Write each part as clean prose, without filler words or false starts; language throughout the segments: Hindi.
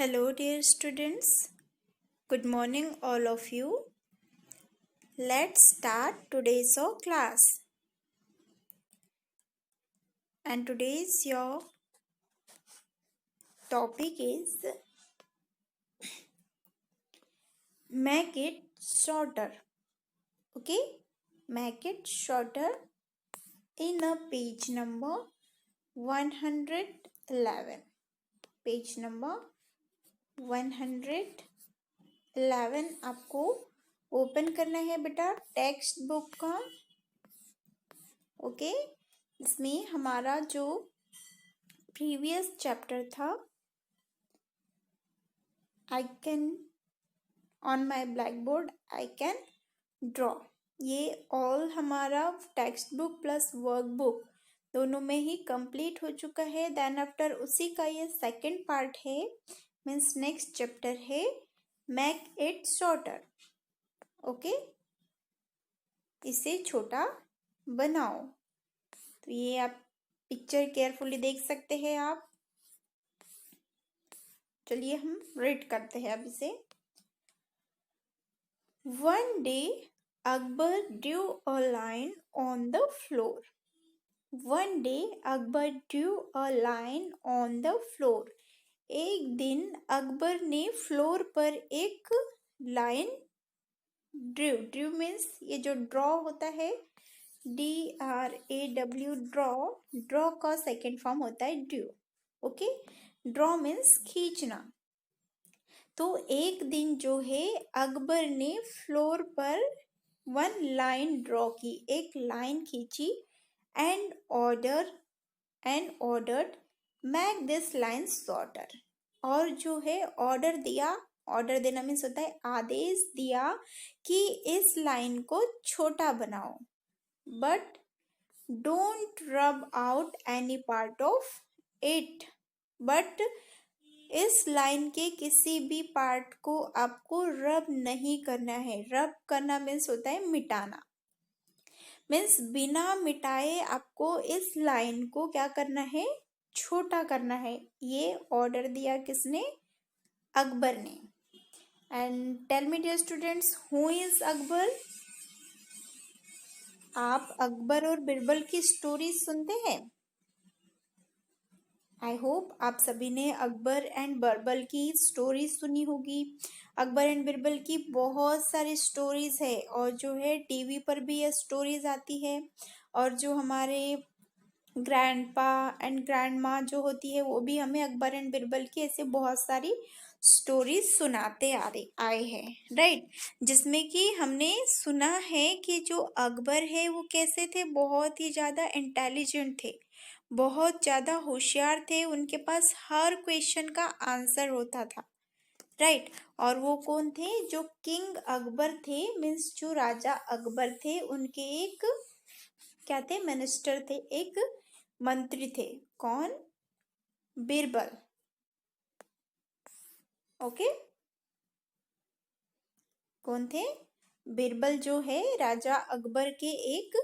Hello, dear students. Good morning, all of you. Let's start today's class. And today's your topic is make it shorter. Okay, make it shorter in a page number 111. Page number 111 आपको ओपन करना है बेटा टेक्स्ट बुक का. ओके, इसमें हमारा जो प्रीवियस चैप्टर था I can on my black board I can draw, ये ऑल हमारा text book plus work book दोनों में ही कंप्लीट हो चुका है. देन आफ्टर उसी का ये सेकंड पार्ट है, मीन्स नेक्स्ट चैप्टर है मेक इट शॉर्टर. ओके, इसे छोटा बनाओ. तो ये आप पिक्चर केयरफुली देख सकते हैं आप. चलिए हम रीड करते हैं अब इसे. One day Akbar drew a line on the floor. One day Akbar drew a line on the floor. एक दिन अकबर ने फ्लोर पर एक लाइन ड्रू. ड्रू मीन्स ये जो ड्रॉ होता है, DRAW, ड्रॉ. ड्रॉ का सेकेंड फॉर्म होता है ड्रू. ओके, ड्रॉ मीन्स खींचना. तो एक दिन जो है अकबर ने फ्लोर पर वन लाइन ड्रॉ की, एक लाइन खींची. And ordered make this line shorter. और जो है ऑर्डर दिया, ऑर्डर देना मीन्स होता है आदेश दिया कि इस लाइन को छोटा बनाओ. बट डोंट रब out any part of it. But इस लाइन के किसी भी पार्ट को आपको रब नहीं करना है. रब करना मीन्स होता है मिटाना. मीन्स बिना मिटाए आपको इस लाइन को क्या करना है, छोटा करना है. ये ऑर्डर दिया किसने, अकबर ने. And tell me dear students, who is Akbar. आप अकबर और बिरबल की स्टोरी सुनते हैं. आई होप आप सभी ने अकबर एंड बिरबल की स्टोरी सुनी होगी. अकबर एंड बिरबल की बहुत सारी स्टोरीज है और जो है टीवी पर भी ये स्टोरीज आती है. और जो हमारे ग्रैंडपा एंड ग्रैंडमा जो होती है वो भी हमें अकबर एंड बिरबल की ऐसे बहुत सारी स्टोरीज सुनाते आए हैं, राइट. जिसमें कि हमने सुना है कि जो अकबर है वो कैसे थे, बहुत ही ज़्यादा इंटेलिजेंट थे, बहुत ज़्यादा होशियार थे. उनके पास हर क्वेश्चन का आंसर होता था, राइट. और वो कौन थे, जो किंग अकबर थे, मीन्स जो राजा अकबर थे, उनके एक क्या थे, मिनिस्टर थे, एक मंत्री थे. कौन, बिरबल. ओके, कौन थे, बिरबल जो है राजा अकबर के एक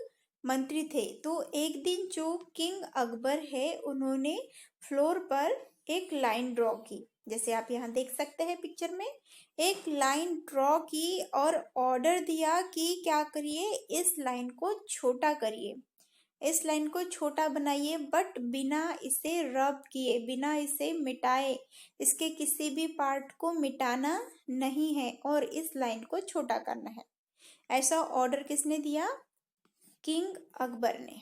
मंत्री थे. तो एक दिन जो किंग अकबर है उन्होंने फ्लोर पर एक लाइन ड्रॉ की, जैसे आप यहाँ देख सकते हैं पिक्चर में. एक लाइन ड्रॉ की और ऑर्डर दिया कि क्या करिए, इस लाइन को छोटा करिए, इस लाइन को छोटा बनाइए. बट बिना इसे रब किए, बिना इसे मिटाए, इसके किसी भी पार्ट को मिटाना नहीं है और इस लाइन को छोटा करना है. ऐसा ऑर्डर किसने दिया, किंग अकबर ने.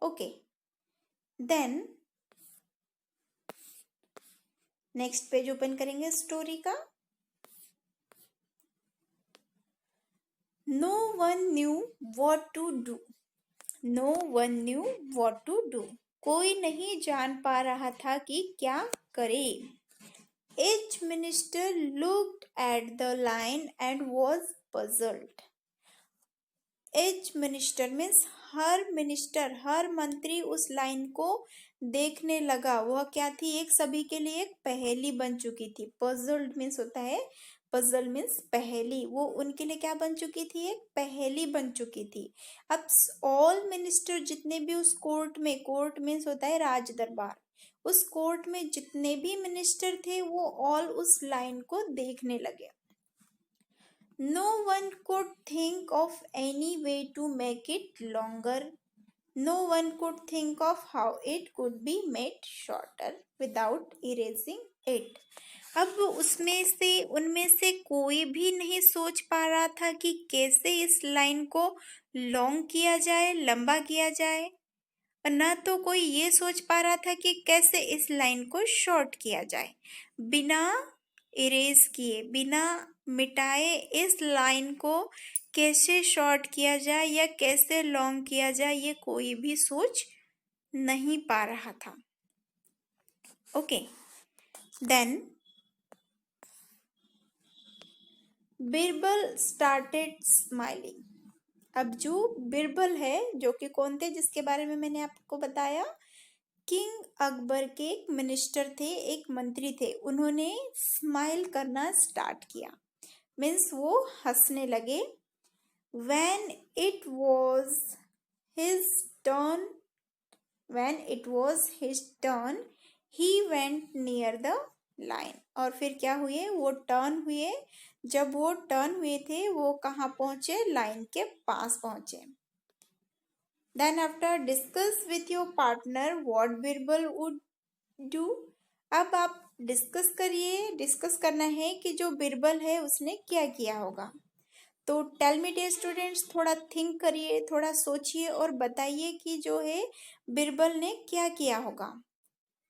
Okay, then next page open करेंगे स्टोरी का. No one knew what to do. No one knew what to do. कोई नहीं जान पा रहा था कि क्या करे. Each minister looked at the line and was puzzled. Each minister means her minister, हर मंत्री उस लाइन को देखने लगा. वह क्या थी, एक सभी के लिए एक पहेली बन चुकी थी. puzzled मीन्स होता है, पजल मीन्स पहेली. वो उनके लिए क्या बन चुकी थी, एक पहेली बन चुकी थी. अब ऑल मिनिस्टर जितने भी उस कोर्ट में, कोर्ट मीन्स होता है राज दरबार, उस कोर्ट में जितने भी मिनिस्टर थे वो ऑल उस लाइन को देखने लगे। No one could think of any way to make it longer. No one could think of how it could be made shorter without erasing it. अब उनमें से कोई भी नहीं सोच पा रहा था कि कैसे इस लाइन को लॉन्ग किया जाए, लंबा किया जाए, और न तो कोई ये सोच पा रहा था कि कैसे इस लाइन को शॉर्ट किया जाए। बिना इरेज किए, बिना मिटाए इस लाइन को कैसे शॉर्ट किया जाए या कैसे लॉन्ग किया जाए, ये कोई भी सोच नहीं पा रहा था। Okay, then Birbal started smiling. अब जो बिरबल है, जो कि कौन थे, जिसके बारे में मैंने आपको बताया, किंग अकबर के एक मिनिस्टर थे, एक मंत्री थे, उन्होंने स्माइल करना स्टार्ट किया, मीन्स वो हंसने लगे। When it was his turn, he went near the line. और फिर क्या हुए, वो टर्न हुए। जब वो टर्न हुए थे, वो कहाँ पहुंचे, लाइन के पास पहुंचे। Then after discuss with your partner what Birbal would do. अब आप डिस्कस करना है कि जो बिरबल है उसने क्या किया होगा। तो टेल मी डियर स्टूडेंट्स, थोड़ा थिंक करिए, थोड़ा सोचिए और बताइए कि जो है बिरबल ने क्या किया होगा।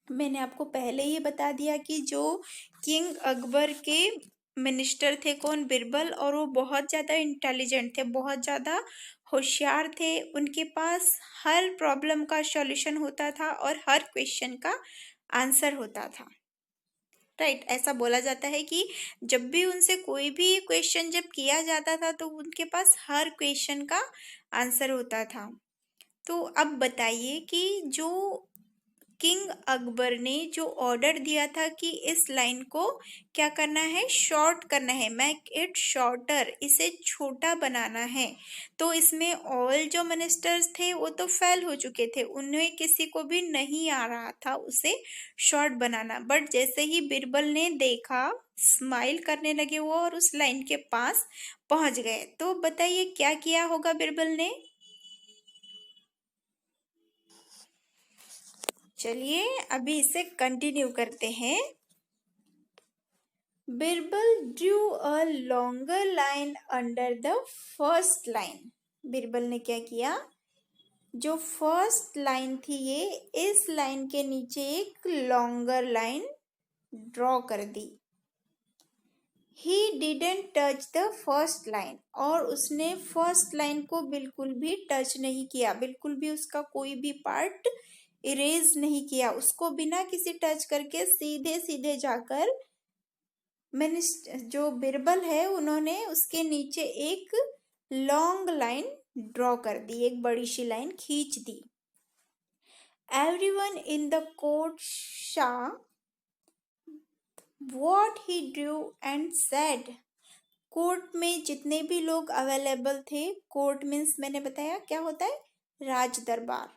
मैंने आपको पहले ही बता दिया कि जो किंग अकबर के मिनिस्टर थे कौन, बिरबल, और वो बहुत ज़्यादा इंटेलिजेंट थे, बहुत ज़्यादा होशियार थे। उनके पास हर प्रॉब्लम का सॉल्यूशन होता था और हर क्वेश्चन का आंसर होता था। राइट, ऐसा बोला जाता है कि जब भी उनसे कोई भी क्वेश्चन जब किया जाता था तो उनके पास हर क्वेश्चन का आंसर होता था। तो अब बताइए कि जो किंग अकबर ने जो ऑर्डर दिया था कि इस लाइन को क्या करना है, शॉर्ट करना है, मेक इट शॉर्टर, इसे छोटा बनाना है। तो इसमें ऑल जो मिनिस्टर्स थे वो तो फेल हो चुके थे, उन्हें किसी को भी नहीं आ रहा था उसे शॉर्ट बनाना। बट जैसे ही बिरबल ने देखा, स्माइल करने लगे वो और उस लाइन के पास पहुंच गए। तो बताइए क्या किया होगा बिरबल ने। चलिए अभी इसे कंटिन्यू करते हैं। Birbal drew a longer line under the first line. Birbal ने क्या किया, जो फर्स्ट लाइन थी ये, इस लाइन के नीचे एक लॉन्गर लाइन ड्रॉ कर दी। He didn't touch the first line, और उसने फर्स्ट लाइन को बिल्कुल भी टच नहीं किया, बिल्कुल भी उसका कोई भी पार्ट इरेज नहीं किया, उसको बिना किसी टच करके सीधे सीधे जाकर जो बिरबल है उन्होंने उसके नीचे एक लॉन्ग लाइन ड्रॉ कर दी, एक बड़ी सी लाइन खींच दी। एवरीवन इन द कोर्ट शा what he Drew and said. Court में जितने भी लोग अवेलेबल थे, कोर्ट मीन्स मैंने बताया क्या होता है, राज दरबार।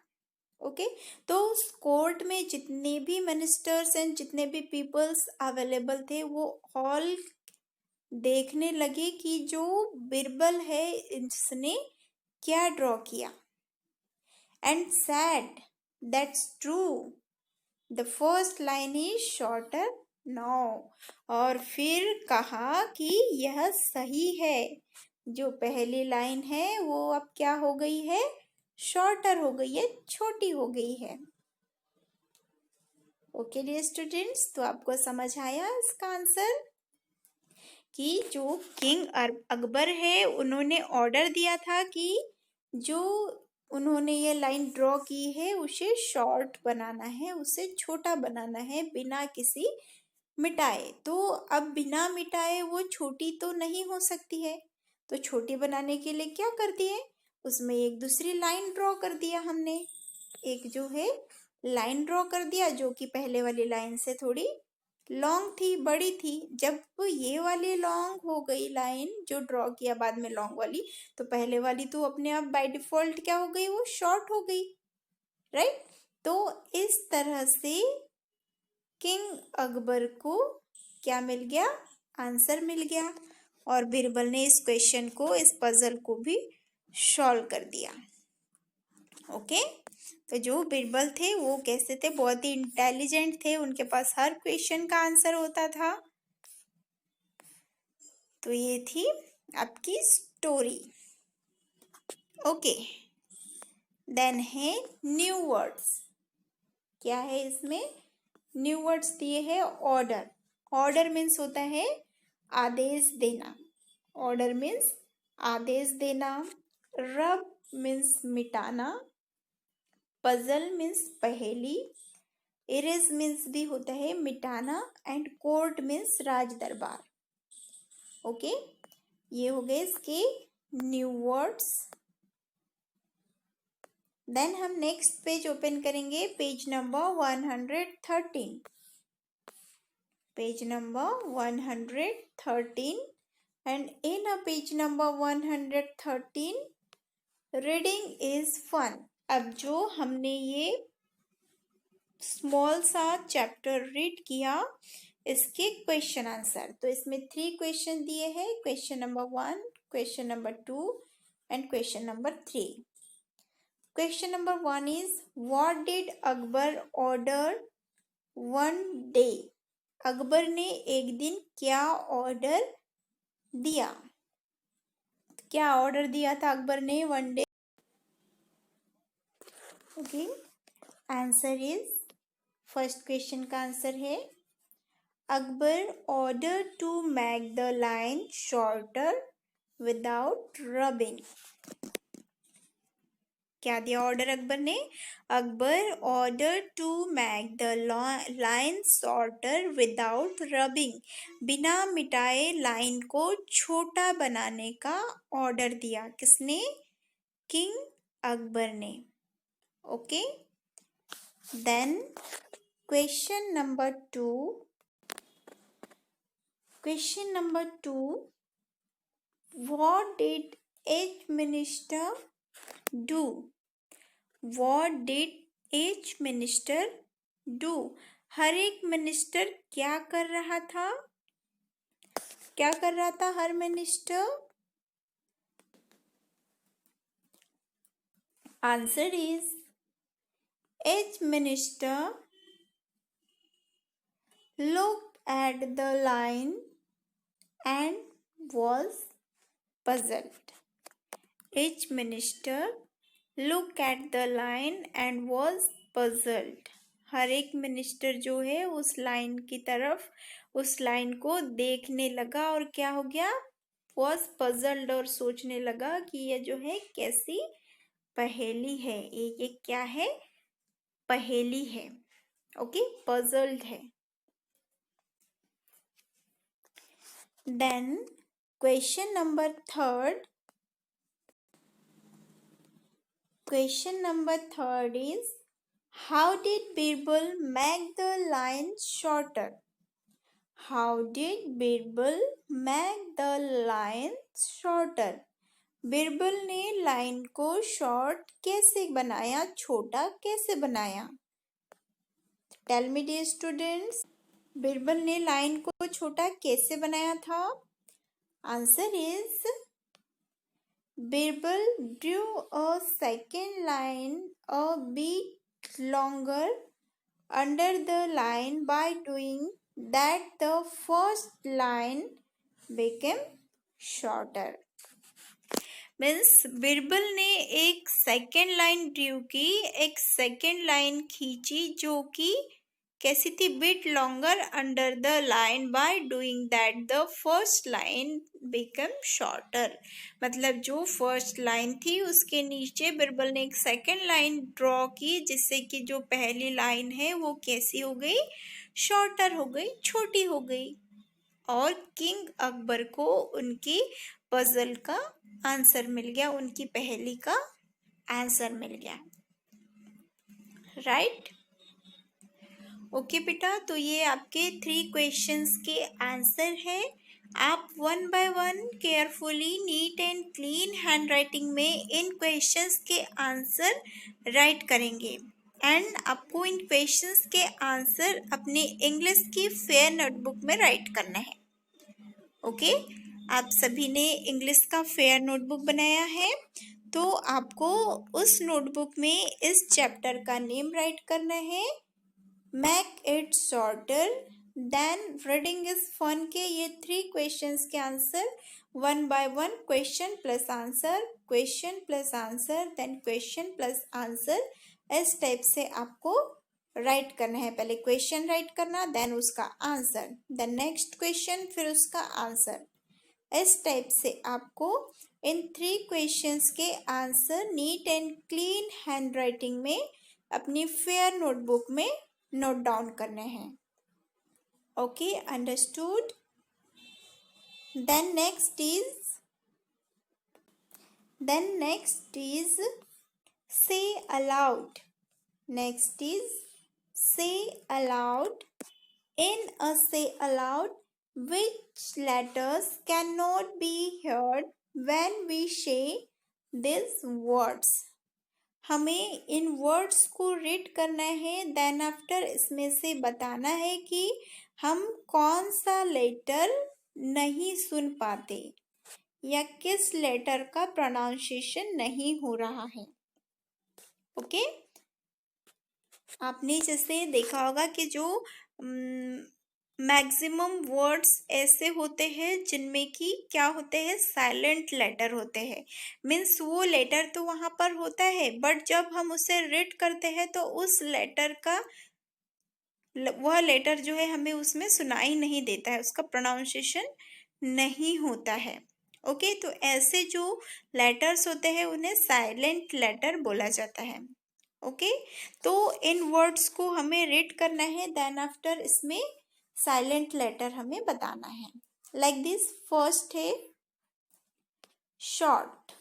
ओके, तो उस कोर्ट में जितने भी मिनिस्टर्स एंड जितने भी पीपल्स अवेलेबल थे वो ऑल देखने लगे कि जो बिरबल है इसने क्या ड्रॉ किया। And sad that's true, the first line is shorter now. और फिर कहा कि यह सही है, जो पहली लाइन है वो अब क्या हो गई है, शॉर्टर हो गई है, छोटी हो गई है। ओके डियर स्टूडेंट्स, तो आपको समझ आया इसका आंसर कि जो किंग अकबर है उन्होंने ऑर्डर दिया था कि जो उन्होंने ये लाइन ड्रॉ की है उसे शॉर्ट बनाना है, उसे छोटा बनाना है बिना किसी मिटाए। तो अब बिना मिटाए वो छोटी तो नहीं हो सकती है, तो छोटी बनाने के लिए क्या कर दिए, उसमें एक दूसरी लाइन ड्रॉ कर दिया हमने, एक जो है लाइन ड्रॉ कर दिया जो कि पहले वाली लाइन से थोड़ी लॉन्ग थी, बड़ी थी। जब ये वाली लॉन्ग हो गई लाइन जो ड्रॉ किया बाद में लॉन्ग वाली, तो पहले वाली तो अपने आप बाय डिफॉल्ट क्या हो गई, वो शॉर्ट हो गई। राइट, तो इस तरह से किंग अकबर को क्या मिल गया, आंसर मिल गया। और बीरबल ने इस क्वेश्चन को, इस पजल को भी सॉल्व कर दिया। ओके, तो जो बीरबल थे वो कैसे थे, बहुत ही इंटेलिजेंट थे, उनके पास हर क्वेश्चन का आंसर होता था। तो ये थी आपकी स्टोरी। ओके, देन है न्यू वर्ड्स। क्या है इसमें, न्यू वर्ड्स दिए है। ऑर्डर, ऑर्डर मीन्स होता है आदेश देना, ऑर्डर मीन्स आदेश देना। रब मीन्स मिटाना, पजल मीन्स पहेली, इरेज मीन्स भी होता है मिटाना, एंड कोर्ट मीन्स राज दरबार। ओके, ये हो गए इसके न्यू वर्ड्स। देन हम नेक्स्ट पेज ओपन करेंगे, page number 113। Page number 113, and in a page number 113 reading is fun. अब जो हमने ये स्मॉल सा चैप्टर रीड किया, इसके क्वेश्चन आंसर, तो इसमें 3 क्वेश्चन दिए हैं, question number 1, question number 2 and question number 3। Question number 1 is what did Akbar order one day. Akbar ने एक दिन क्या ऑर्डर दिया, क्या ऑर्डर दिया था अकबर ने one day. Okay, answer is, first question का आंसर है Akbar order to make the line shorter without rubbing. क्या दिया ऑर्डर अकबर ने, Akbar order to make the line shorter without rubbing, बिना मिटाए लाइन को छोटा बनाने का ऑर्डर दिया। किसने, किंग अकबर ने। Okay, then question number 2, question number 2, what did each minister do? What did each minister do? हर एक मिनिस्टर क्या कर रहा था, क्या कर रहा था हर minister. Answer is each minister looked at the line and was puzzled. Each minister looked at the line and was puzzled. हर एक मिनिस्टर जो है उस लाइन की तरफ, उस लाइन को देखने लगा और क्या हो गया, was puzzled, और सोचने लगा कि ये जो है कैसी पहेली है, ये क्या है, पहेली है। ओके, puzzled है। Then question number 3, question number 3 is how did Birbal make the line shorter? How did Birbal make the line shorter? Birbal ने लाइन को शॉर्ट कैसे बनाया, छोटा कैसे बनाया। Tell me dear students, Birbal ने लाइन को छोटा कैसे बनाया था। Answer is Birbal drew a second line a bit longer under the line. By doing that, the first line became shorter. Means Birbal ने एक सेकेंड लाइन ड्रू की, एक सेकेंड लाइन खींची जो कि कैसी थी, bit longer under the line. By doing that the first line become shorter. मतलब जो फर्स्ट लाइन थी उसके नीचे बिरबल ने एक सेकेंड लाइन ड्रॉ की, जिससे कि जो पहली लाइन है वो कैसी हो गई, शॉर्टर हो गई, छोटी हो गई। और किंग अकबर को उनकी पजल का आंसर मिल गया, उनकी पहेली का आंसर मिल गया। राइट, ओके बेटा, तो ये आपके 3 क्वेश्चंस के आंसर है। आप 1 by 1 carefully neat and clean handwriting में इन क्वेश्चंस के आंसर राइट करेंगे। एंड आपको इन क्वेश्चंस के आंसर अपनी इंग्लिश की फेयर नोटबुक में राइट करना है। ओके, आप सभी ने इंग्लिश का फेयर नोटबुक बनाया है, तो आपको उस नोटबुक में इस चैप्टर का नेम राइट करना है, make it shorter then reading is fun के ये 3 क्वेश्चंस के answer 1 by 1 question plus answer then question plus answer, इस टाइप से आपको राइट करना है। पहले क्वेश्चन राइट करना, देन उसका आंसर, देन नेक्स्ट क्वेश्चन, फिर उसका आंसर। इस टाइप से आपको इन 3 क्वेश्चंस के answer neat and clean handwriting में अपनी फेयर नोटबुक में नोट डाउन करने हैं। Okay, understood. Then next is say aloud. Next is say aloud. In a say aloud, which letters cannot be heard when we say these words? हमें इन वर्ड्स को रीड करना है, देन आफ्टर इसमें से बताना है कि हम कौन सा लेटर नहीं सुन पाते या किस लेटर का प्रोनाउंसिएशन नहीं हो रहा है। ओके, आपने जैसे देखा होगा कि जो मैक्सिमम वर्ड्स ऐसे होते हैं जिनमें कि क्या होते हैं, साइलेंट लेटर होते हैं। मीन्स वो लेटर तो वहाँ पर होता है, बट जब हम उसे रीड करते हैं तो उस लेटर का वह लेटर जो है हमें उसमें सुनाई नहीं देता है, उसका प्रोनाउंसिएशन नहीं होता है। ओके, तो ऐसे जो लेटर्स होते हैं उन्हें साइलेंट लेटर बोला जाता है। ओके, तो इन वर्ड्स को हमें रीड करना है, देन आफ्टर इसमें साइलेंट लेटर हमें बताना है। लाइक दिस, फर्स्ट है शॉर्ट,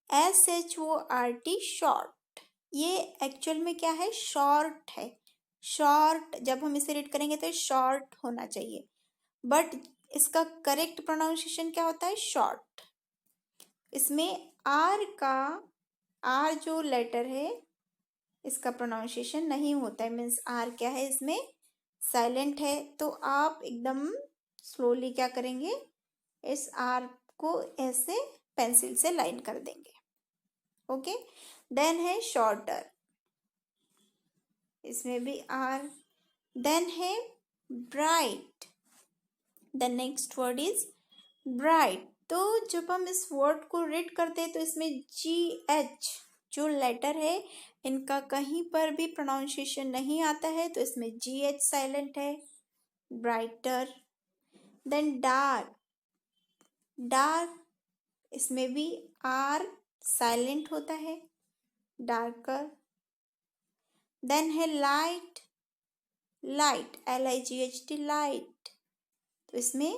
SHORT, शॉर्ट। ये एक्चुअल में क्या है, शॉर्ट है। शॉर्ट जब हम इसे रीड करेंगे तो शॉर्ट होना चाहिए, बट इसका करेक्ट प्रोनाउंसिएशन क्या होता है, शॉर्ट। इसमें आर जो लेटर है इसका प्रोनाउंसिएशन नहीं होता है, मीन्स आर क्या है, इसमें साइलेंट है। तो आप एकदम स्लोली क्या करेंगे, इस आर को ऐसे पेंसिल से लाइन कर देंगे। ओके, देन है शॉर्टर, इसमें भी आर। देन है bright, the next word is bright. तो जब हम इस वर्ड को रीड करते हैं तो इसमें GH जो लेटर है इनका कहीं पर भी प्रोनाउंसिएशन नहीं आता है, तो इसमें GH साइलेंट है, ब्राइटर। देन डार्क, इसमें भी R साइलेंट होता है, डार्कर। देन है लाइट, LIGHT, लाइट। तो इसमें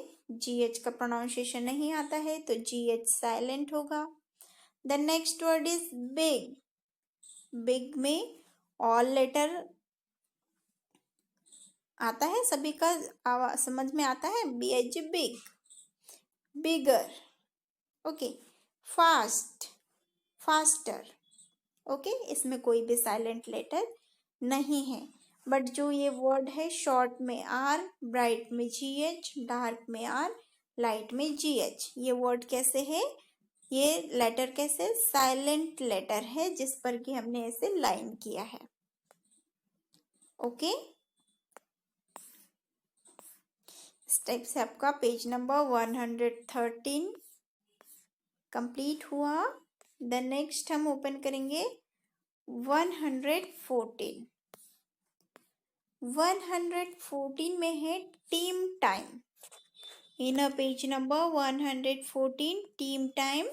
GH का प्रोनाउंसिएशन नहीं आता है, तो GH साइलेंट होगा। The next word is big, big में ऑल लेटर आता है, सभी का समझ में आता है, BIG, big, bigger. Okay, fast, faster. Okay, इसमें कोई भी साइलेंट लेटर नहीं है, बट जो ये वर्ड है शॉर्ट में आर, ब्राइट में GH, डार्क में आर, लाइट में GH, ये वर्ड कैसे है, ये लेटर कैसे, साइलेंट लेटर है, जिस पर कि हमने ऐसे लाइन किया है। ओके, इस टाइप से आपका पेज नंबर 113 कंप्लीट हुआ। द नेक्स्ट हम ओपन करेंगे 114। 114 में है team time. In page number 114, team time,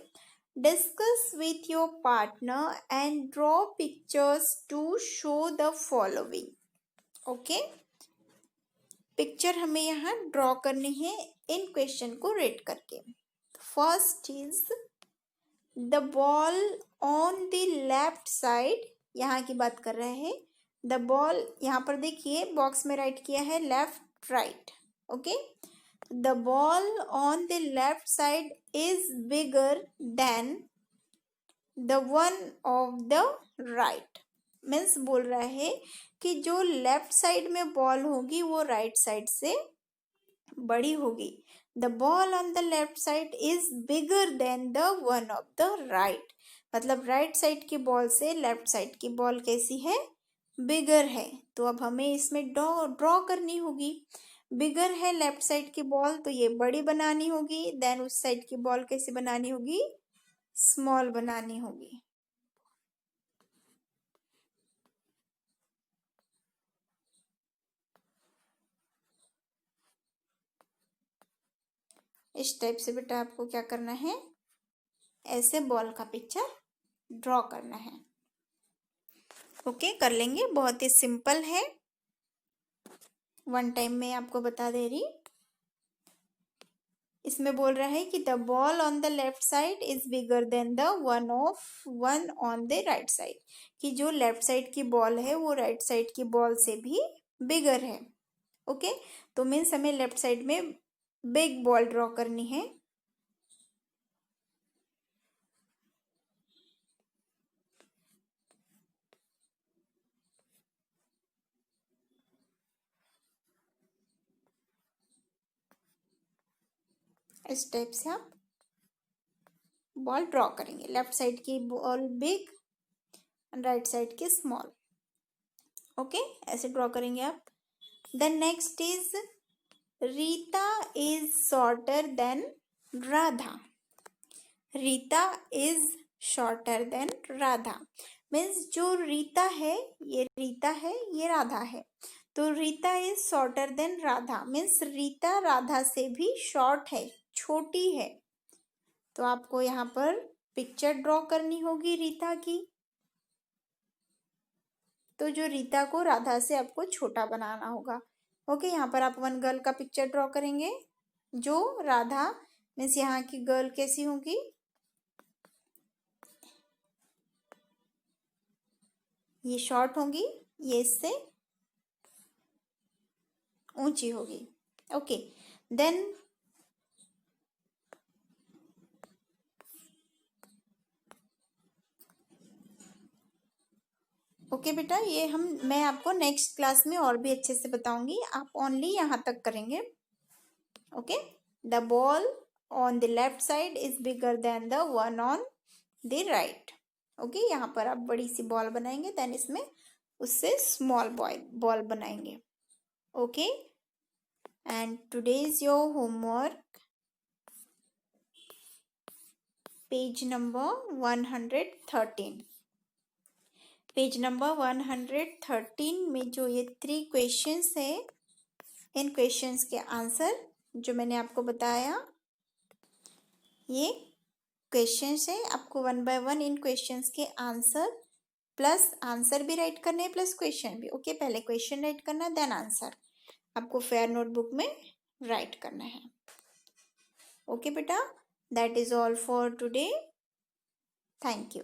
discuss with your partner and draw pictures to show the following. Okay, picture हमें यहाँ ड्रॉ करनी है इन क्वेश्चन को रीड करके। First is the ball on the left side, यहाँ की बात कर रहे हैं। द बॉल यहाँ पर देखिए बॉक्स में राइट किया है left right. Okay, the ball on the left side is bigger than the one of the right. Means बोल रहा है कि जो लेफ्ट साइड में बॉल होगी वो राइट साइड से बड़ी होगी। The ball on the left side is bigger than the one of the right. मतलब राइट साइड की बॉल से लेफ्ट साइड की बॉल कैसी है, बिगर है। तो अब हमें इसमें ड्रॉ करनी होगी। बिगर है लेफ्ट साइड की बॉल तो ये बड़ी बनानी होगी, देन उस साइड की बॉल कैसे बनानी होगी, स्मॉल बनानी होगी। इस टाइप से बेटा आपको क्या करना है, ऐसे बॉल का पिक्चर ड्रॉ करना है। ओके, कर लेंगे, बहुत ही सिंपल है, वन टाइम में आपको बता दे रही। इसमें बोल रहा है कि the ball on the left side is bigger than the one on the right side, कि जो लेफ्ट साइड की बॉल है वो राइट साइड की बॉल से भी बिगर है। ओके, तो मीन्स हमें लेफ्ट साइड में बिग बॉल ड्रॉ करनी है। इस टाइप से आप बॉल ड्रॉ करेंगे, लेफ्ट साइड की ball big and right side की स्मॉल। ओके, ऐसे ड्रॉ करेंगे आप। Then next is Rita is shorter than Radha. Rita is shorter than Radha, means जो रीता है, ये रीता है, ये राधा है। तो Rita is shorter than Radha, means Rita Radha से भी शॉर्ट है, छोटी है। तो आपको यहाँ पर पिक्चर ड्रॉ करनी होगी रीता की। तो जो रीता को राधा से आपको छोटा बनाना होगा। ओके, यहाँ पर आप वन गर्ल का पिक्चर ड्रॉ करेंगे। जो राधा मीन्स यहाँ की गर्ल कैसी होगी, ये शॉर्ट होगी, ये इससे ऊंची होगी। ओके, देन ओके बेटा, ये मैं आपको नेक्स्ट क्लास में और भी अच्छे से बताऊंगी, आप ओनली यहाँ तक करेंगे। Okay, the ball on the left side is bigger than the one on the right. Okay, यहाँ पर आप बड़ी सी बॉल बनाएंगे, देन इसमें उससे स्मॉल बॉल बनाएंगे। Okay, and today is your homework, page number 113। Page number 113 में जो ये 3 क्वेश्चंस है, इन क्वेश्चंस के आंसर जो मैंने आपको बताया, ये क्वेश्चंस है। आपको 1 बाय 1 इन क्वेश्चंस के आंसर प्लस आंसर भी राइट करने हैं, प्लस क्वेश्चन भी। ओके, पहले क्वेश्चन राइट करना है, देन आंसर आपको फेयर नोटबुक में राइट करना है। ओके बेटा, that is all for today, thank you.